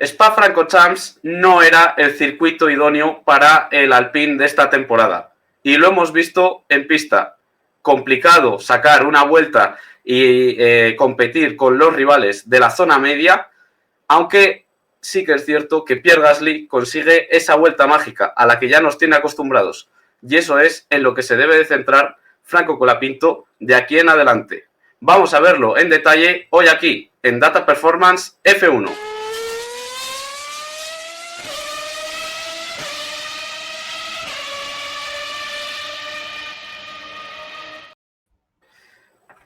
Spa-Francorchamps no era el circuito idóneo para el Alpine de esta temporada. Y lo hemos visto en pista. Complicado sacar una vuelta y competir con los rivales de la zona media, aunque sí que es cierto que Pierre Gasly consigue esa vuelta mágica a la que ya nos tiene acostumbrados. Y eso es en lo que se debe de centrar Franco Colapinto de aquí en adelante. Vamos a verlo en detalle hoy aquí, en Data Performance F1.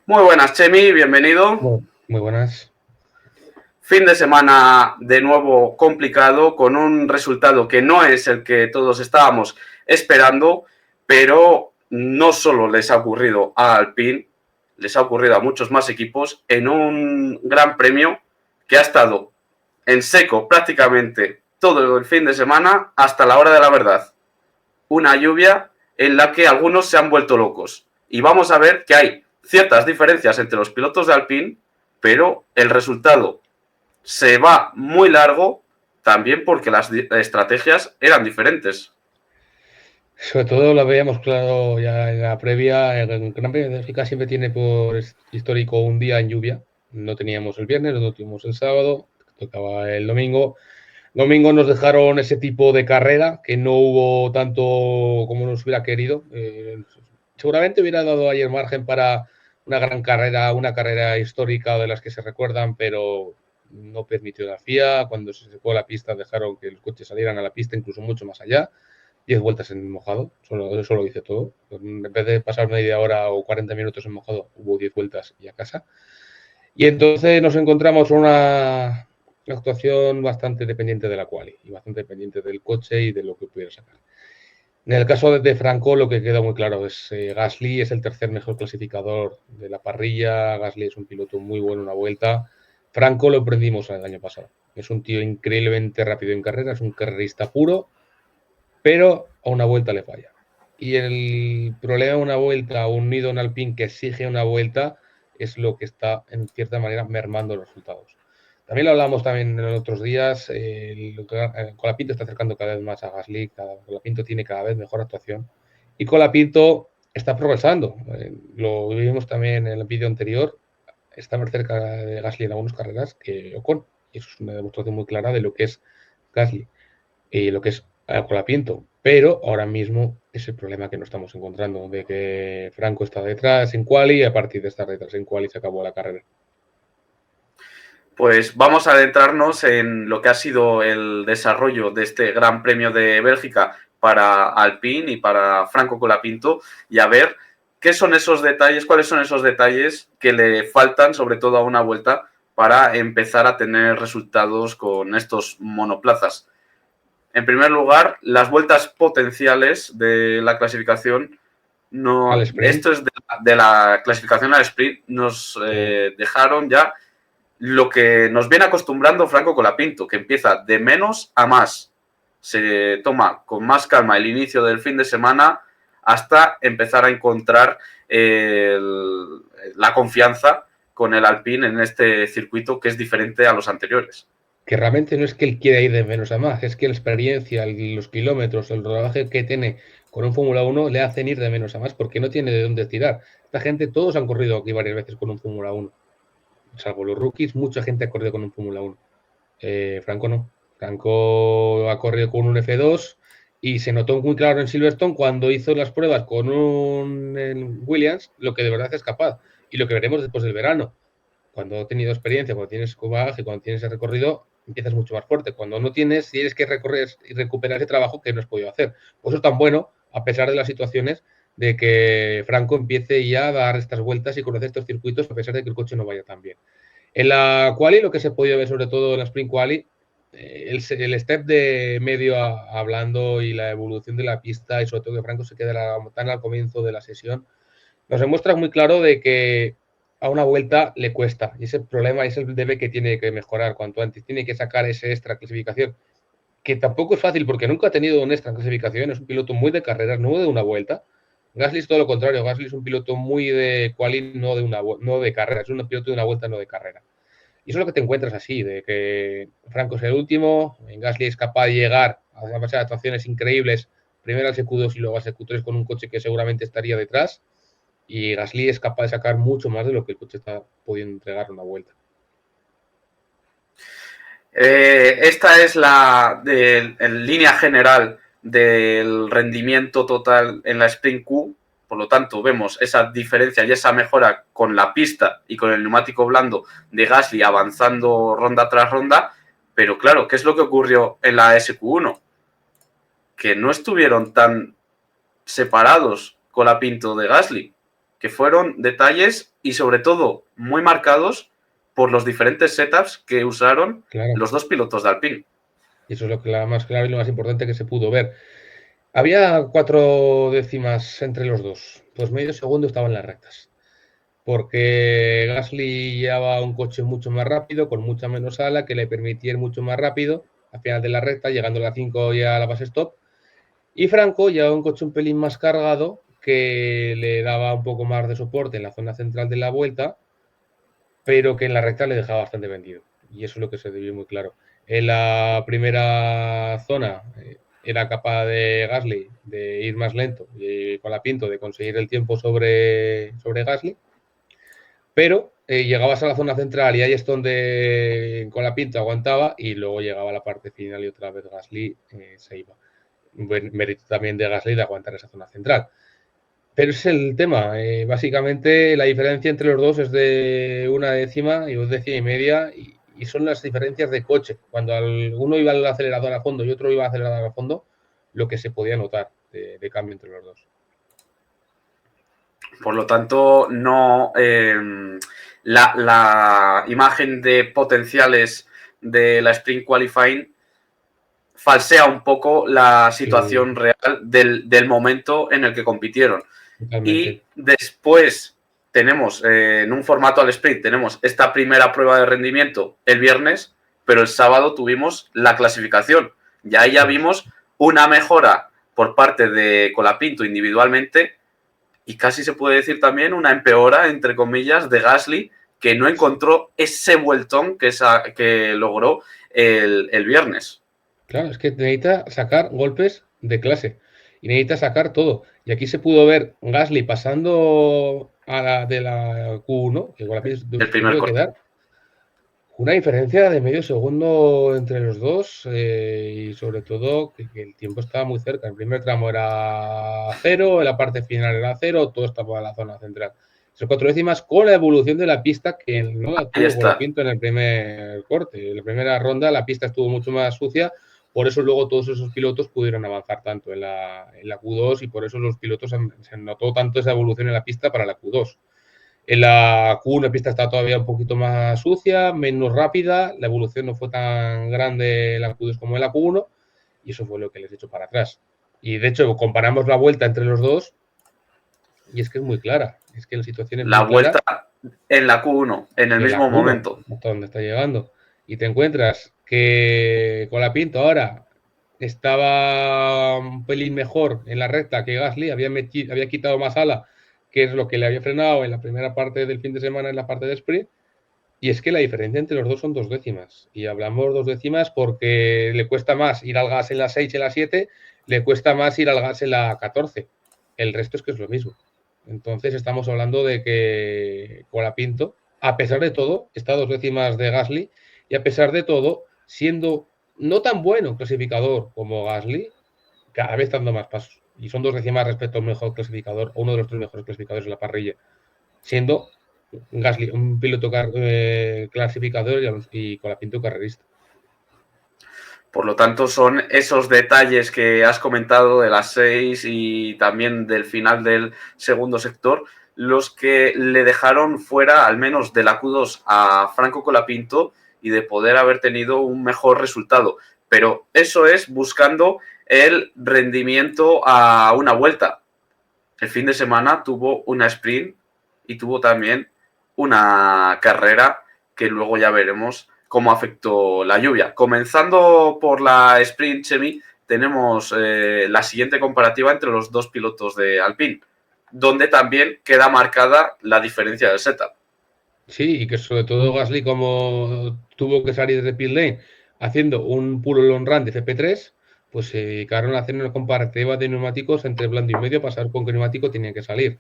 Muy buenas, Chemi, bienvenido. Muy buenas. Fin de semana de nuevo complicado, con un resultado que no es el que todos estábamos esperando, pero no solo les ha ocurrido a Alpine, les ha ocurrido a muchos más equipos en un gran premio que ha estado en seco prácticamente todo el fin de semana hasta la hora de la verdad. Una lluvia en la que algunos se han vuelto locos. Y vamos a ver que hay ciertas diferencias entre los pilotos de Alpine, pero el resultado se va muy largo también porque las estrategias eran diferentes. Sobre todo lo veíamos claro ya en la previa. El Gran Premio de Bélgica siempre tiene por histórico un día en lluvia. No teníamos el viernes, no tuvimos el sábado, tocaba el domingo. Domingo nos dejaron ese tipo de carrera que no hubo tanto como nos hubiera querido. Seguramente hubiera dado ayer margen para una gran carrera, una carrera histórica de las que se recuerdan, pero no permitió la FIA. Cuando se secó la pista dejaron que los coches salieran a la pista incluso mucho más allá. 10 vueltas en mojado, eso lo dice todo. En vez de pasar media hora o 40 minutos en mojado, hubo 10 vueltas y a casa. Y entonces nos encontramos una actuación bastante dependiente de la quali y bastante dependiente del coche y de lo que pudiera sacar. En el caso de Franco, lo que queda muy claro es Gasly es el tercer mejor clasificador de la parrilla. Gasly es un piloto muy bueno en una vuelta. Franco lo aprendimos el año pasado. Es un tío increíblemente rápido en carrera, es un carrerista puro, pero a una vuelta le falla. Y el problema de una vuelta, unido a un Alpine que exige una vuelta, es lo que está, en cierta manera, mermando los resultados. También lo hablamos también en otros días, Colapinto está acercando cada vez más a Gasly, Colapinto tiene cada vez mejor actuación y Colapinto está progresando. Lo vimos también en el vídeo anterior, está más cerca de Gasly en algunas carreras que Ocon, y eso es una demostración muy clara de lo que es Gasly y lo que es Colapinto. Pero ahora mismo es el problema que nos estamos encontrando, de que Franco está detrás en quali y a partir de estar detrás en quali se acabó la carrera. Pues vamos a adentrarnos en lo que ha sido el desarrollo de este Gran Premio de Bélgica para Alpine y para Franco Colapinto y a ver qué son esos detalles, cuáles son esos detalles que le faltan, sobre todo a una vuelta, para empezar a tener resultados con estos monoplazas. En primer lugar, las vueltas potenciales de la clasificación, esto es de la clasificación al sprint, nos dejaron ya lo que nos viene acostumbrando Franco Colapinto, que empieza de menos a más. Se toma con más calma el inicio del fin de semana hasta empezar a encontrar la confianza con el Alpine en este circuito que es diferente a los anteriores. Que realmente no es que él quiera ir de menos a más, es que la experiencia, los kilómetros, el rodaje que tiene con un Fórmula 1 le hacen ir de menos a más porque no tiene de dónde tirar. Esta gente, todos han corrido aquí varias veces con un Fórmula 1. Salvo los rookies, mucha gente ha corrido con un Fórmula 1. Franco no. Franco ha corrido con un F2 y se notó muy claro en Silverstone cuando hizo las pruebas con un Williams lo que de verdad es capaz y lo que veremos después del verano. Cuando has tenido experiencia, cuando tienes bagaje, cuando tienes el recorrido, empiezas mucho más fuerte. Cuando no tienes que recorrer y recuperar ese trabajo que no has podido hacer. Por eso es tan bueno, a pesar de las situaciones, de que Franco empiece ya a dar estas vueltas y conocer estos circuitos a pesar de que el coche no vaya tan bien. En la quali, lo que se ha podido ver sobre todo en la sprint quali, el step de medio hablando y la evolución de la pista y sobre todo que Franco se quede tan al comienzo de la sesión, nos demuestra muy claro de que a una vuelta le cuesta y ese problema es el debe que tiene que mejorar cuanto antes, tiene que sacar ese extra clasificación que tampoco es fácil porque nunca ha tenido un extra clasificación, es un piloto muy de carreras, no de una vuelta. Gasly es todo lo contrario, Gasly es un piloto muy de quali, no de carrera, es un piloto de una vuelta, no de carrera. Y eso es lo que te encuentras así, de que Franco es el último, Gasly es capaz de llegar a una base de actuaciones increíbles, primero al SQ2 y luego al SQ3 con un coche que seguramente estaría detrás, y Gasly es capaz de sacar mucho más de lo que el coche está pudiendo entregar en una vuelta. Esta es en línea general del rendimiento total en la Sprint Q. Por lo tanto, vemos esa diferencia y esa mejora con la pista y con el neumático blando de Gasly avanzando ronda tras ronda. Pero claro, ¿qué es lo que ocurrió en la SQ1? Que no estuvieron tan separados Colapinto de Gasly, que fueron detalles y sobre todo muy marcados por los diferentes setups que usaron los dos pilotos de Alpine. Y eso es lo que más claro y lo más importante que se pudo ver. Había 4 décimas entre los dos, pues medio segundo estaban en las rectas, porque Gasly llevaba un coche mucho más rápido, con mucha menos ala, que le permitía ir mucho más rápido al final de la recta, llegando a la 5 y a la base stop, y Franco llevaba un coche un pelín más cargado, que le daba un poco más de soporte en la zona central de la vuelta, pero que en la recta le dejaba bastante vendido, y eso es lo que se vio muy claro. En la primera zona era capaz de Gasly de ir más lento y Colapinto de conseguir el tiempo sobre Gasly, pero llegabas a la zona central y ahí es donde Colapinto aguantaba y luego llegaba a la parte final y otra vez Gasly se iba. Buen mérito también de Gasly de aguantar esa zona central. Pero es el tema. Básicamente la diferencia entre los dos es de 1 décima y 2 décimas y media y son las diferencias de coche. Cuando uno iba al acelerador a fondo y otro iba al acelerador a fondo, lo que se podía notar de cambio entre los dos. Por lo tanto, no la imagen de potenciales de la Sprint Qualifying falsea un poco la situación real del momento en el que compitieron. Totalmente. Y después tenemos, en un formato al sprint, tenemos esta primera prueba de rendimiento el viernes, pero el sábado tuvimos la clasificación. Y ahí ya vimos una mejora por parte de Colapinto individualmente y casi se puede decir también una empeora, entre comillas, de Gasly, que no encontró ese vueltón que logró el viernes. Claro, es que necesita sacar golpes de clase y necesita sacar todo. Y aquí se pudo ver Gasly pasando de la Q1, que igual la el primer corte. Quedar una diferencia de medio segundo entre los dos y sobre todo que el tiempo estaba muy cerca. El primer tramo era 0, en la parte final era 0, todo estaba en la zona central. Son 4 décimas con la evolución de la pista que no la tuvo Colapinto en el primer corte. En la primera ronda la pista estuvo mucho más sucia, por eso luego todos esos pilotos pudieron avanzar tanto en la Q2 y por eso los pilotos se notó tanto esa evolución en la pista para la Q2. En la Q1 la pista está todavía un poquito más sucia, menos rápida, la evolución no fue tan grande en la Q2 como en la Q1 y eso fue lo que les echó para atrás. Y de hecho comparamos la vuelta entre los dos y es que es muy clara. Es que la situación es la muy vuelta clara. En la Q1, en el mismo momento. Hasta donde está llegando. Y te encuentras que Colapinto ahora estaba un pelín mejor en la recta que Gasly, había quitado más ala, que es lo que le había frenado en la primera parte del fin de semana en la parte de sprint. Y es que la diferencia entre los dos son 2 décimas. Y hablamos 2 décimas porque le cuesta más ir al gas en la 6 y en la 7, le cuesta más ir al gas en la 14. El resto es que es lo mismo. Entonces estamos hablando de que Colapinto, a pesar de todo, está a 2 décimas de Gasly y a pesar de todo, siendo no tan bueno clasificador como Gasly, cada vez dando más pasos. Y son 2 décimas respecto al mejor clasificador, o uno de los 3 mejores clasificadores de la parrilla, siendo Gasly un piloto clasificador y Colapinto carrerista. Por lo tanto, son esos detalles que has comentado de las 6 y también del final del segundo sector los que le dejaron fuera, al menos de la Q2, a Franco Colapinto y de poder haber tenido un mejor resultado. Pero eso es buscando el rendimiento a una vuelta. El fin de semana tuvo una sprint y tuvo también una carrera que luego ya veremos cómo afectó la lluvia. Comenzando por la sprint semi, tenemos la siguiente comparativa entre los dos pilotos de Alpine, donde también queda marcada la diferencia del setup. Sí, y que sobre todo Gasly, como tuvo que salir de pit lane haciendo un puro long run de FP3, pues se dedicaron a hacer una comparativa de neumáticos entre blando y medio para saber con qué neumático tenían que salir.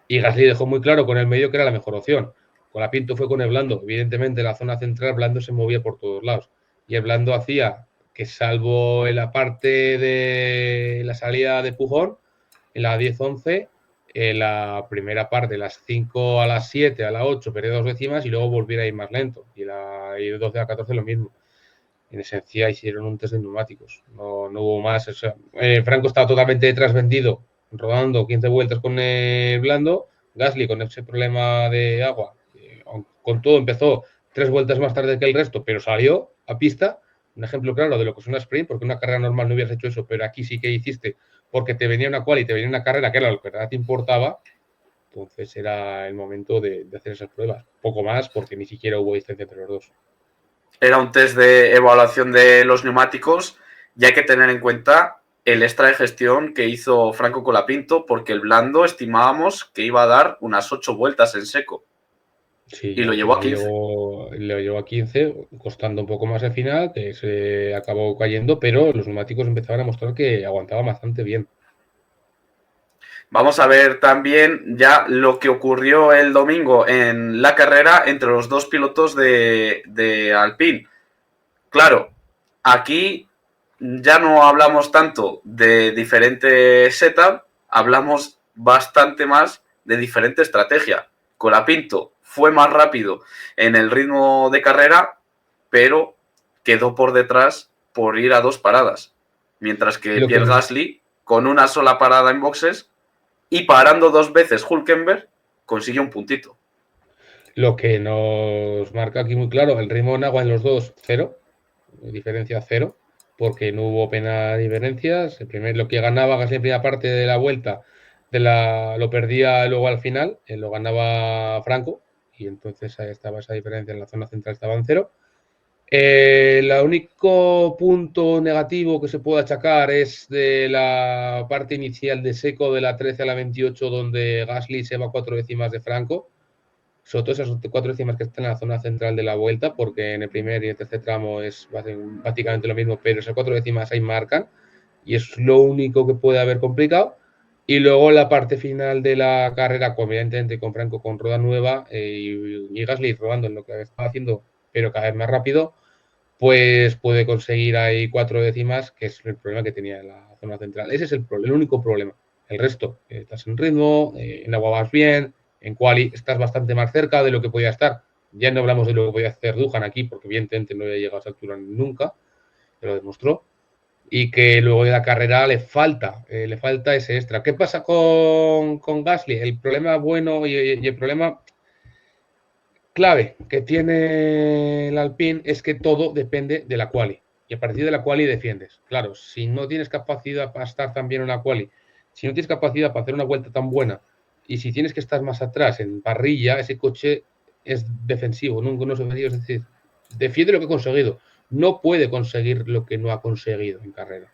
Y Gasly dejó muy claro con el medio que era la mejor opción. Colapinto fue con el blando. Evidentemente, en la zona central, blando se movía por todos lados. Y el blando hacía que, salvo en la parte de la salida de Pujón, en la 10-11, la primera parte, de las 5 a las 7, a las 8, perdió 2 décimas y luego volviera a ir más lento. Y de 12 a 14 lo mismo. En esencia hicieron un test de neumáticos, no hubo más. O sea, Franco estaba totalmente trasvendido, rodando 15 vueltas con el blando. Gasly con ese problema de agua, con todo empezó 3 vueltas más tarde que el resto, pero salió a pista. Un ejemplo claro de lo que es una sprint, porque una carrera normal no hubieras hecho eso, pero aquí sí que hiciste, porque te venía una quali y te venía una carrera que era lo que te importaba. Entonces era el momento de hacer esas pruebas. Poco más, porque ni siquiera hubo distancia entre los dos. Era un test de evaluación de los neumáticos y hay que tener en cuenta el extra de gestión que hizo Franco Colapinto, porque el blando estimábamos que iba a dar unas 8 vueltas en seco. Sí, Y y lo al llevó a final 15. lo llevó a 15, costando un poco más al final, que se acabó cayendo, pero los neumáticos empezaban a mostrar que aguantaban bastante bien. Vamos a ver también ya lo que ocurrió el domingo en la carrera entre los dos pilotos de Alpine. Claro, aquí ya no hablamos tanto de diferente setup, hablamos bastante más de diferente estrategia. Colapinto fue más rápido en el ritmo de carrera, pero quedó por detrás por ir a 2 paradas. Mientras que Lo que, Pierre Gasly, con una sola parada en boxes y parando 2 veces Hulkenberg, consiguió un puntito. lo que nos marca aquí muy claro, el ritmo en agua en los dos, cero, diferencia cero, porque no hubo apenas diferencias. Lo que ganaba Gasly en primera parte de la vuelta lo perdía luego al final, lo ganaba Franco, y entonces ahí estaba esa diferencia en la zona central, estaba en cero. El único punto negativo que se puede achacar es de la parte inicial de seco de la 13 a la 28, donde Gasly se va 4 décimas de Franco. Sobre todo esas 4 décimas que están en la zona central de la vuelta, porque en el primer y el tercer tramo es prácticamente lo mismo, pero esas 4 décimas ahí marcan y es lo único que puede haber complicado. Y luego la parte final de la carrera, evidentemente con Franco con rueda nueva y Gasly rodando en lo que estaba haciendo, pero cada vez más rápido, pues puede conseguir ahí 4 décimas, que es el problema que tenía en la zona central. Ese es el único problema. El resto, estás en ritmo, en agua vas bien, en quali estás bastante más cerca de lo que podía estar. Ya no hablamos de lo que podía hacer Duhan aquí, porque evidentemente no había llegado a esa altura nunca, pero lo demostró. Y que luego de la carrera le falta ese extra. ¿Qué pasa con Gasly? El problema bueno y el problema clave que tiene el Alpine es que todo depende de la quali. Y a partir de la quali defiendes. Claro, si no tienes capacidad para estar tan bien en una quali, si no tienes capacidad para hacer una vuelta tan buena, y si tienes que estar más atrás en parrilla, ese coche es defensivo, no es ofensivo, es decir, defiende lo que ha conseguido. No puede conseguir lo que no ha conseguido en carrera.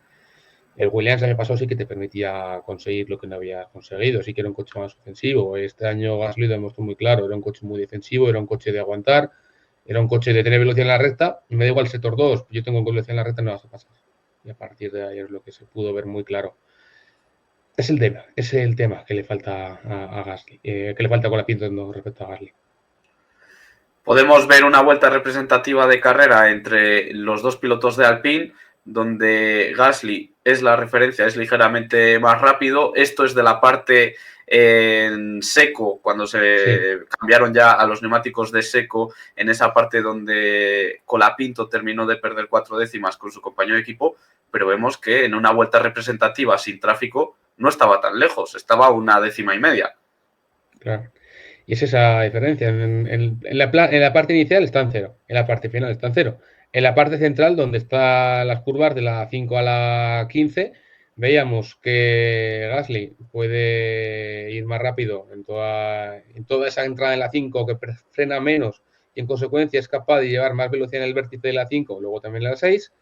El Williams el año pasado sí que te permitía conseguir lo que no había conseguido, sí que era un coche más ofensivo. Este año Gasly lo demostró muy claro, era un coche muy defensivo, era un coche de aguantar, era un coche de tener velocidad en la recta, y me da igual el sector 2, yo tengo velocidad en la recta, no vas a pasar. Y a partir de ahí es lo que se pudo ver muy claro. Es el tema que le falta a Gasly, que le falta con la pinta respecto a Gasly. Podemos ver una vuelta representativa de carrera entre los dos pilotos de Alpine, donde Gasly es la referencia, es ligeramente más rápido. Esto es de la parte en seco, cuando Sí. se cambiaron ya a los neumáticos de seco, en esa parte donde Colapinto terminó de perder 4 décimas con su compañero de equipo, pero vemos que en una vuelta representativa sin tráfico no estaba tan lejos, estaba a 1,5 décimas. Claro. Y es esa diferencia. En la parte inicial está en cero, en la parte final está en cero. En la parte central, donde están las curvas de la 5 a la 15, veíamos que Gasly puede ir más rápido en toda esa entrada en la 5, que frena menos y en consecuencia es capaz de llevar más velocidad en el vértice de la 5, luego también en la 6.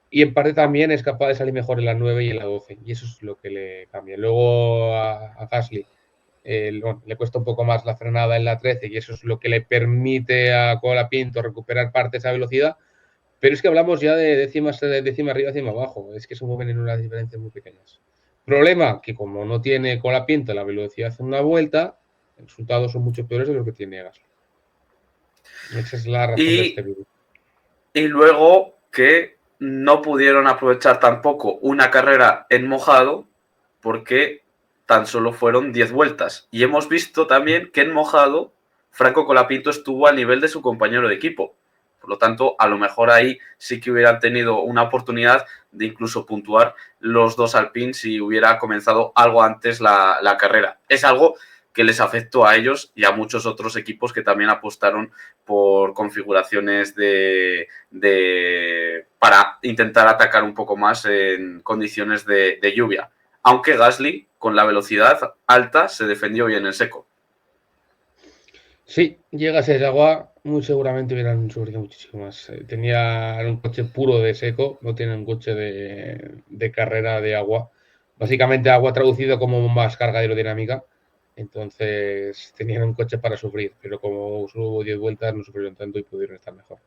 Y en parte también es capaz de salir mejor en la 9 y en la 12. Y eso es lo que le cambia. Luego a Gasly bueno, le cuesta un poco más la frenada en la 13 y eso es lo que le permite a Colapinto recuperar parte de esa velocidad. Pero es que hablamos ya de décima arriba, décima abajo. Es que se mueven en unas diferencias muy pequeñas. Problema, que como no tiene Colapinto la velocidad en una vuelta, los resultados son mucho peores de lo que tiene Gasly. Esa es la razón de este vídeo. Y luego que no pudieron aprovechar tampoco una carrera en mojado porque tan solo fueron 10 vueltas. Y hemos visto también que en mojado Franco Colapinto estuvo al nivel de su compañero de equipo. Por lo tanto, a lo mejor ahí sí que hubieran tenido una oportunidad de incluso puntuar los dos Alpine si hubiera comenzado algo antes la carrera. Es algo que les afectó a ellos y a muchos otros equipos que también apostaron por configuraciones para intentar atacar un poco más en condiciones de lluvia. Aunque Gasly, con la velocidad alta, se defendió bien en seco. Sí, llegase ese agua, muy seguramente hubieran sufrido muchísimo más. Tenía un coche puro de seco, no tiene un coche de carrera de agua. Básicamente agua traducido como más carga aerodinámica. Entonces tenían un coche para sufrir, pero como hubo 10 vueltas no sufrieron tanto y pudieron estar mejor.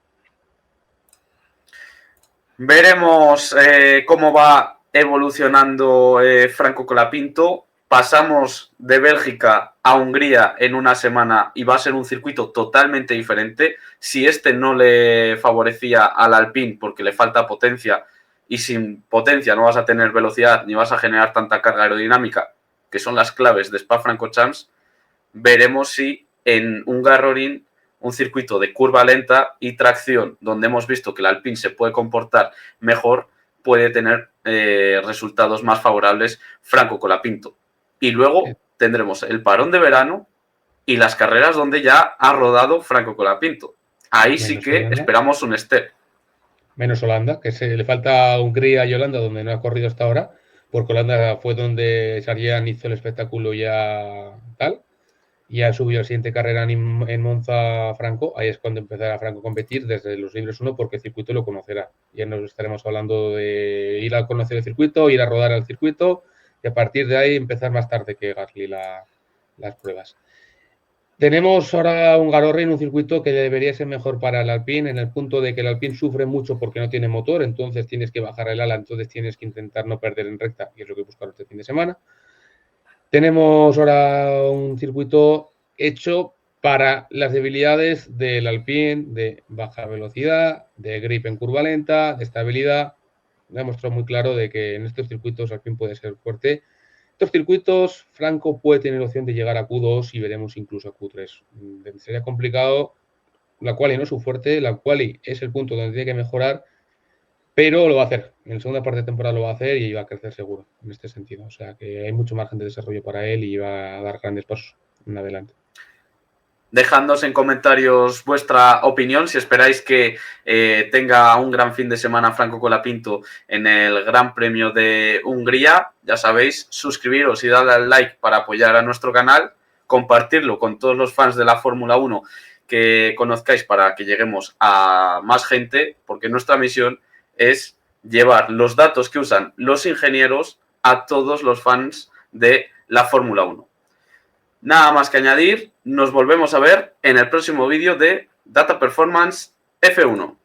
Veremos cómo va evolucionando Franco Colapinto. Pasamos de Bélgica a Hungría en una semana y va a ser un circuito totalmente diferente. Si este no le favorecía al Alpine porque le falta potencia y sin potencia no vas a tener velocidad ni vas a generar tanta carga aerodinámica, que son las claves de Spa-Francorchamps, veremos si en Hungaroring, un circuito de curva lenta y tracción, donde hemos visto que el Alpine se puede comportar mejor, puede tener resultados más favorables Franco Colapinto. Y luego tendremos el parón de verano y las carreras donde ya ha rodado Franco Colapinto. Ahí sí que esperamos un step. Menos Holanda, que le falta Hungría y Holanda, donde no ha corrido hasta ahora, porque Holanda fue donde Sargent hizo el espectáculo ya tal, y ha subido la siguiente carrera en Monza Franco, ahí es cuando empezará Franco a competir desde los libres 1 porque el circuito lo conocerá. Ya nos estaremos hablando de ir a conocer el circuito, ir a rodar al circuito y a partir de ahí empezar más tarde que Gasly las pruebas. Tenemos ahora un Hungaroring, un circuito que debería ser mejor para el Alpine, en el punto de que el Alpine sufre mucho porque no tiene motor, entonces tienes que bajar el ala, entonces tienes que intentar no perder en recta, y es lo que buscaron este fin de semana. Tenemos ahora un circuito hecho para las debilidades del Alpine, de baja velocidad, de grip en curva lenta, de estabilidad. Me ha mostrado muy claro de que en estos circuitos Alpine puede ser fuerte. Estos circuitos, Franco puede tener opción de llegar a Q2 y veremos incluso a Q3. Sería complicado. La quali no es su fuerte, la quali es el punto donde tiene que mejorar, pero lo va a hacer. En la segunda parte de temporada lo va a hacer y va a crecer seguro en este sentido. O sea que hay mucho margen de desarrollo para él y va a dar grandes pasos en adelante. Dejadnos en comentarios vuestra opinión, si esperáis que tenga un gran fin de semana Franco Colapinto en el Gran Premio de Hungría. Ya sabéis, suscribiros y darle al like para apoyar a nuestro canal, compartirlo con todos los fans de la Fórmula 1 que conozcáis para que lleguemos a más gente, porque nuestra misión es llevar los datos que usan los ingenieros a todos los fans de la Fórmula 1. Nada más que añadir, nos volvemos a ver en el próximo vídeo de Data Performance F1.